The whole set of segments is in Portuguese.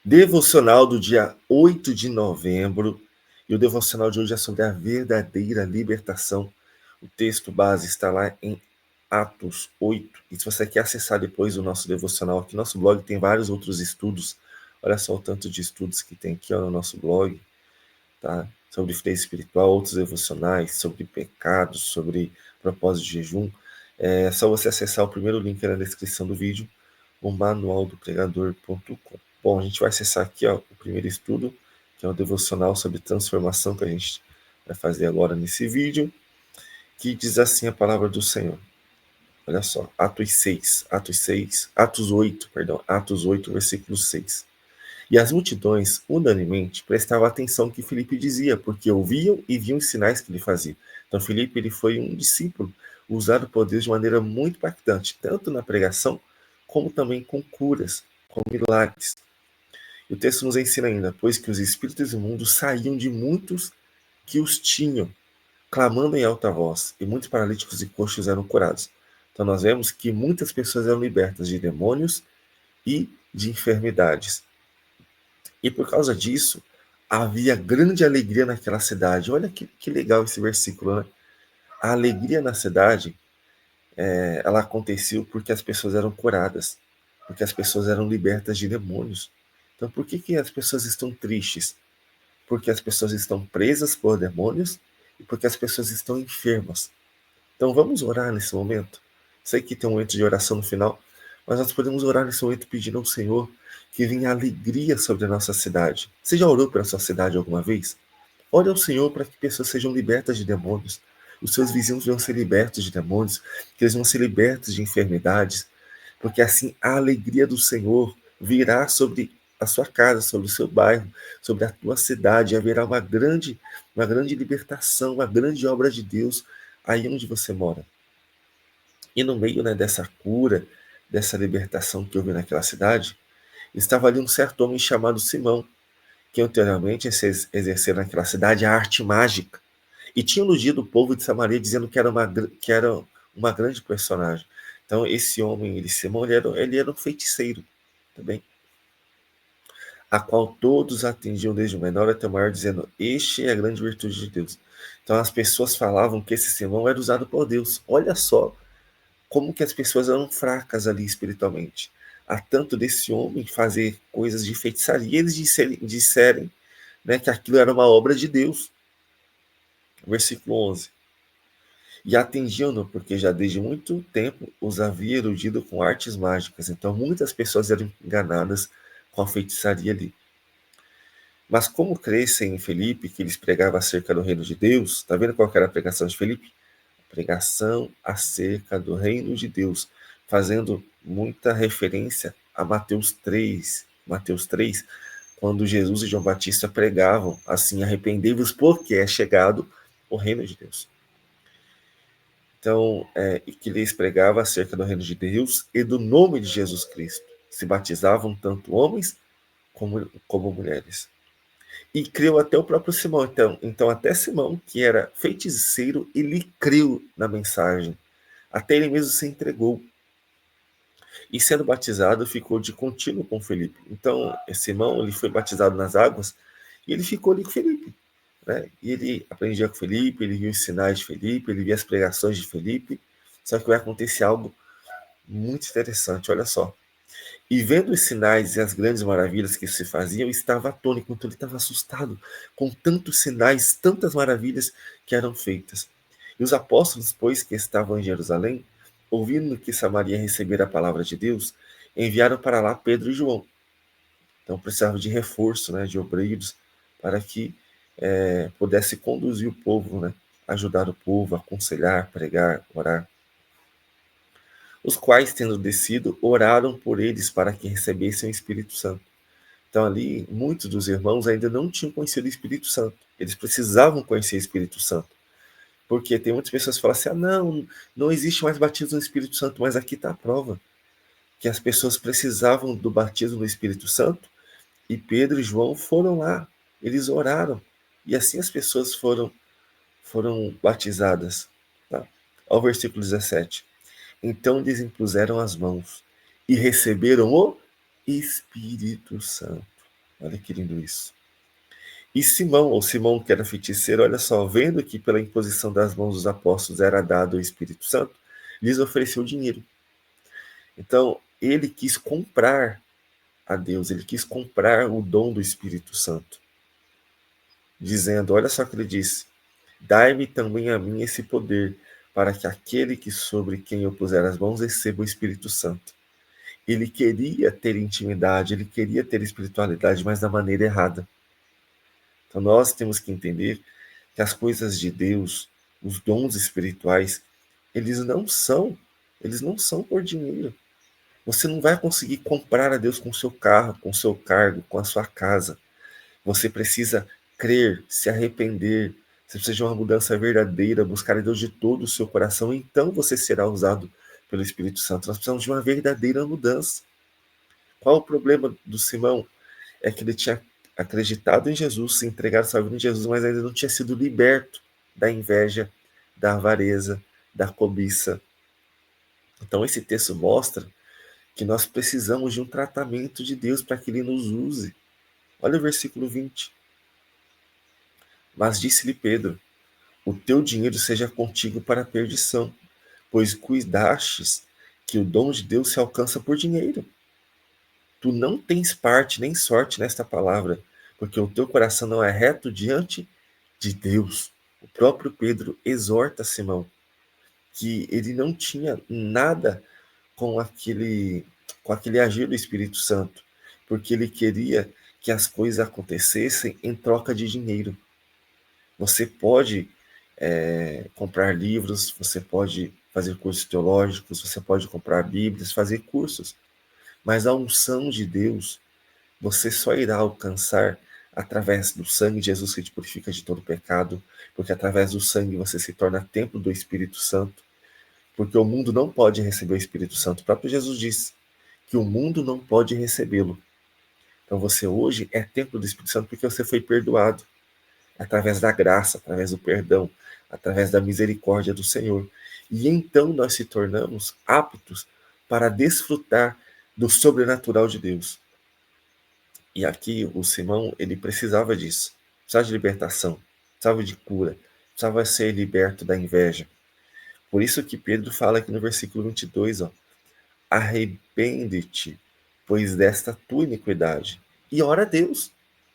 Devocional do dia 8 de novembro. E o devocional de hoje é sobre a verdadeira libertação. O texto base está lá em Atos 8. E se você quer acessar depois o nosso devocional aqui, nosso blog tem vários outros estudos. Olha só o tanto de estudos que tem aqui no nosso blog, tá? Sobre fé espiritual, outros devocionais, sobre pecados, sobre propósito de jejum. É só você acessar o primeiro link na descrição do vídeo, o manualdopregador.com. Bom, a gente vai acessar aqui o primeiro estudo, que é o devocional sobre transformação que a gente vai fazer agora nesse vídeo, que diz assim a palavra do Senhor. Olha só, Atos 8, versículo 6. E as multidões, unanimemente, prestavam atenção ao que Filipe dizia, porque ouviam e viam os sinais que ele fazia. Então, Filipe ele foi um discípulo usado por Deus de maneira muito impactante, tanto na pregação, como também com curas, com milagres. E o texto nos ensina ainda, pois que os espíritos imundos saíam de muitos que os tinham, clamando em alta voz, e muitos paralíticos e coxos eram curados. Então nós vemos que muitas pessoas eram libertas de demônios e de enfermidades. E por causa disso, havia grande alegria naquela cidade. Olha que legal esse versículo, né? A alegria na cidade, ela aconteceu porque as pessoas eram curadas, porque as pessoas eram libertas de demônios. Então por que as pessoas estão tristes? Porque as pessoas estão presas por demônios e porque as pessoas estão enfermas. Então vamos orar nesse momento. Sei que tem um momento de oração no final, mas nós podemos orar nesse momento pedindo ao Senhor que venha alegria sobre a nossa cidade. Você já orou pela sua cidade alguma vez? Ore ao Senhor para que pessoas sejam libertas de demônios. Os seus vizinhos vão ser libertos de demônios, que eles vão ser libertos de enfermidades, porque assim a alegria do Senhor virá sobre a sua casa, sobre o seu bairro, sobre a tua cidade. Haverá uma grande libertação, uma grande obra de Deus aí onde você mora. E no meio, né, dessa cura, dessa libertação que houve naquela cidade, estava ali um certo homem chamado Simão, que anteriormente exercia naquela cidade a arte mágica. E tinha iludido o povo de Samaria dizendo que era uma grande personagem. Então esse homem, Simão, ele era um feiticeiro também, a qual todos atingiam desde o menor até o maior, dizendo, este é a grande virtude de Deus. Então as pessoas falavam que esse Simão era usado por Deus. Olha só como que as pessoas eram fracas ali espiritualmente. A tanto desse homem fazer coisas de feitiçaria, eles disserem, né, que aquilo era uma obra de Deus. Versículo 11. E atingiam-no, porque já desde muito tempo os havia iludido com artes mágicas. Então muitas pessoas eram enganadas com a feitiçaria ali. Mas como crescem em Filipe, que eles pregavam acerca do reino de Deus, tá vendo qual era a pregação de Filipe? Pregação acerca do reino de Deus, fazendo muita referência a Mateus 3, quando Jesus e João Batista pregavam assim, arrependei-vos porque é chegado o reino de Deus. Então, e que lhes pregava acerca do reino de Deus e do nome de Jesus Cristo. Se batizavam tanto homens como mulheres. E creu até o próprio Simão. Então até Simão, que era feiticeiro, ele creu na mensagem. Até ele mesmo se entregou. E sendo batizado, ficou de contínuo com Felipe. Então, Simão ele foi batizado nas águas e ele ficou ali com Felipe. Né? E ele aprendia com Felipe, ele via os sinais de Felipe, ele via as pregações de Felipe. Só que vai acontecer algo muito interessante, olha só. E vendo os sinais e as grandes maravilhas que se faziam, estava atônito, então ele estava assustado com tantos sinais, tantas maravilhas que eram feitas. E os apóstolos, pois, que estavam em Jerusalém, ouvindo que Samaria recebera a palavra de Deus, enviaram para lá Pedro e João. Então precisavam de reforço, né, de obreiros, para que pudesse conduzir o povo, né, ajudar o povo, aconselhar, pregar, orar. Os quais, tendo descido, oraram por eles para que recebessem o Espírito Santo. Então ali, muitos dos irmãos ainda não tinham conhecido o Espírito Santo. Eles precisavam conhecer o Espírito Santo. Porque tem muitas pessoas que falam assim, não existe mais batismo no Espírito Santo, mas aqui está a prova. Que as pessoas precisavam do batismo no Espírito Santo e Pedro e João foram lá. Eles oraram. E assim as pessoas foram batizadas. Tá? Ao versículo 17. Então lhes impuseram as mãos e receberam o Espírito Santo. Olha que lindo isso. E Simão, ou Simão que era feiticeiro, olha só, vendo que pela imposição das mãos dos apóstolos era dado o Espírito Santo, lhes ofereceu dinheiro. Então, ele quis comprar a Deus, ele quis comprar o dom do Espírito Santo, dizendo, olha só o que ele disse, dai-me também a mim esse poder, para que aquele que sobre quem eu puser as mãos receba o Espírito Santo. Ele queria ter intimidade, ele queria ter espiritualidade, mas da maneira errada. Então nós temos que entender que as coisas de Deus, os dons espirituais, eles não são, eles não são por dinheiro. Você não vai conseguir comprar a Deus com o seu carro, com o seu cargo, com a sua casa. Você precisa crer, se arrepender, você precisa de uma mudança verdadeira, buscar a Deus de todo o seu coração, então você será usado pelo Espírito Santo. Nós precisamos de uma verdadeira mudança. Qual o problema do Simão? É que ele tinha acreditado em Jesus, se entregado sua vida em Jesus, mas ainda não tinha sido liberto da inveja, da avareza, da cobiça. Então esse texto mostra que nós precisamos de um tratamento de Deus para que ele nos use. Olha o versículo 20. Mas disse-lhe Pedro, o teu dinheiro seja contigo para a perdição, pois cuidastes que o dom de Deus se alcança por dinheiro. Tu não tens parte nem sorte nesta palavra, porque o teu coração não é reto diante de Deus. O próprio Pedro exorta Simão que ele não tinha nada com aquele agir do Espírito Santo, porque ele queria que as coisas acontecessem em troca de dinheiro. Você pode comprar livros, você pode fazer cursos teológicos, você pode comprar Bíblias, fazer cursos, mas a unção de Deus você só irá alcançar através do sangue de Jesus que te purifica de todo pecado, porque através do sangue você se torna templo do Espírito Santo, porque o mundo não pode receber o Espírito Santo. O próprio Jesus disse que o mundo não pode recebê-lo. Então você hoje é templo do Espírito Santo porque você foi perdoado através da graça, através do perdão, através da misericórdia do Senhor. E então nós se tornamos aptos para desfrutar do sobrenatural de Deus. E aqui o Simão, ele precisava disso. Precisava de libertação, precisava de cura, precisava ser liberto da inveja. Por isso que Pedro fala aqui no versículo 22, ó, arrepende-te, pois desta tua iniquidade. E ora a Deus,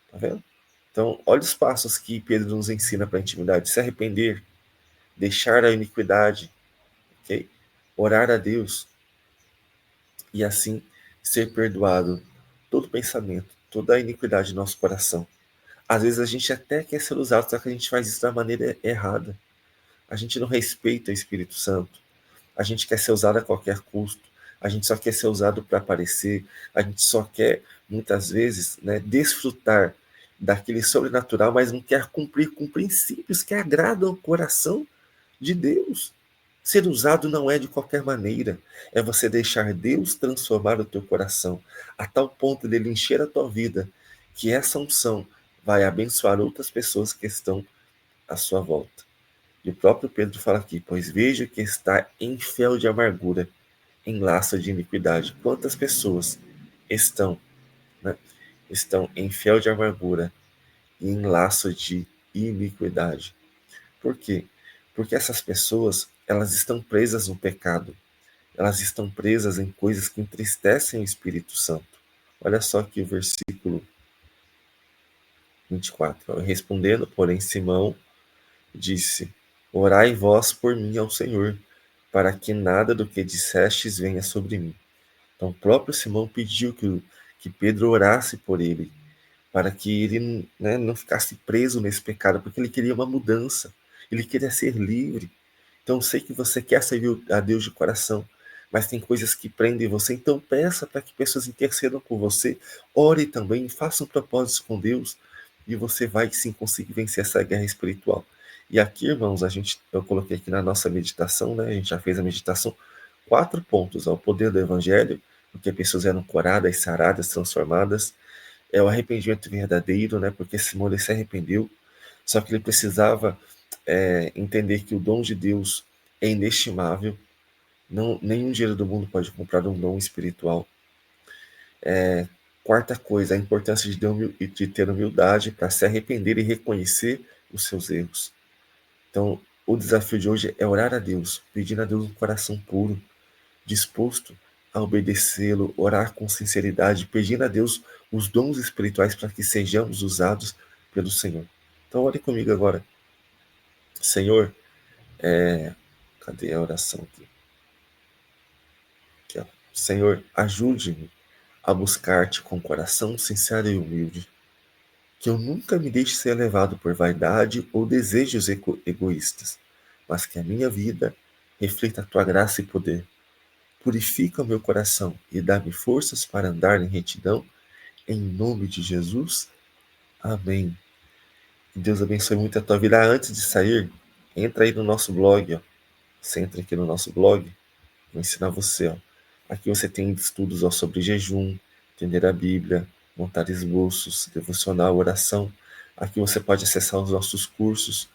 tá vendo? Então, olha os passos que Pedro nos ensina para a intimidade. Se arrepender, deixar a iniquidade, ok? Orar a Deus e assim ser perdoado todo pensamento, toda a iniquidade do nosso coração. Às vezes a gente até quer ser usado, só que a gente faz isso da maneira errada. A gente não respeita o Espírito Santo. A gente quer ser usado a qualquer custo. A gente só quer ser usado para aparecer. A gente só quer, muitas vezes, né, desfrutar daquele sobrenatural, mas não quer cumprir com princípios que agradam o coração de Deus. Ser usado não é de qualquer maneira. É você deixar Deus transformar o teu coração a tal ponto dele encher a tua vida que essa unção vai abençoar outras pessoas que estão à sua volta. E o próprio Pedro fala aqui, pois vejo que está em fel de amargura, em laço de iniquidade. Quantas pessoas estão, né, estão em fel de amargura e em laço de iniquidade? Por quê? Porque essas pessoas, elas estão presas no pecado. Elas estão presas em coisas que entristecem o Espírito Santo. Olha só aqui o versículo 24. Respondendo, porém, Simão disse, orai vós por mim ao Senhor, para que nada do que dissestes venha sobre mim. Então o próprio Simão pediu que Pedro orasse por ele, para que ele, né, não ficasse preso nesse pecado, porque ele queria uma mudança, ele queria ser livre. Então eu sei que você quer servir a Deus de coração, mas tem coisas que prendem você, então peça para que pessoas intercedam por você, ore também, faça um propósito com Deus, e você vai sim conseguir vencer essa guerra espiritual. E aqui, irmãos, eu coloquei aqui na nossa meditação, né? A gente já fez a meditação, 4 pontos: ó, o poder do evangelho, porque pessoas eram curadas, saradas, transformadas, é o arrependimento verdadeiro, né? Porque Simão ele se arrependeu, só que ele precisava entender que o dom de Deus é inestimável, não, nenhum dinheiro do mundo pode comprar um dom espiritual. Quarta coisa, a importância de ter humildade para se arrepender e reconhecer os seus erros. Então, o desafio de hoje é orar a Deus, pedindo a Deus um coração puro, disposto a obedecê-lo, orar com sinceridade, pedindo a Deus os dons espirituais para que sejamos usados pelo Senhor. Então, ore comigo agora. Senhor, cadê a oração aqui? Aqui, ó. Senhor, ajude-me a buscar-te com coração sincero e humilde, que eu nunca me deixe ser levado por vaidade ou desejos egoístas, mas que a minha vida reflita a tua graça e poder. Purifica o meu coração e dá-me forças para andar em retidão, em nome de Jesus. Amém. Que Deus abençoe muito a tua vida. Antes de sair, entra aí no nosso blog, ó. Você entra aqui no nosso blog, vou ensinar você, ó. Aqui você tem estudos, ó, sobre jejum, entender a Bíblia, montar esboços, devocional, oração. Aqui você pode acessar os nossos cursos.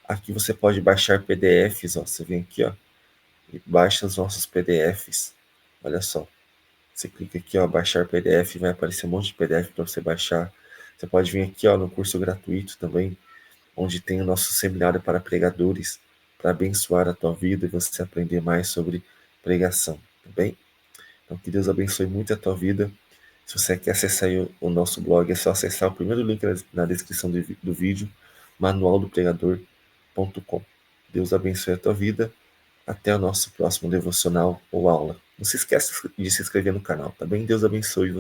Aqui você pode baixar PDFs, ó. Você vem aqui, ó, e baixa os nossos PDFs. Olha só. Você clica aqui, ó, baixar PDF, vai aparecer um monte de PDF para você baixar. Você pode vir aqui, ó, no curso gratuito também, onde tem o nosso seminário para pregadores, para abençoar a tua vida e você aprender mais sobre pregação, tá bem? Então, que Deus abençoe muito a tua vida. Se você quer acessar aí o nosso blog, é só acessar o primeiro link na descrição do vídeo, manualdopregador.com. Deus abençoe a tua vida. Até o nosso próximo devocional ou aula. Não se esqueça de se inscrever no canal, tá bem? Deus abençoe você.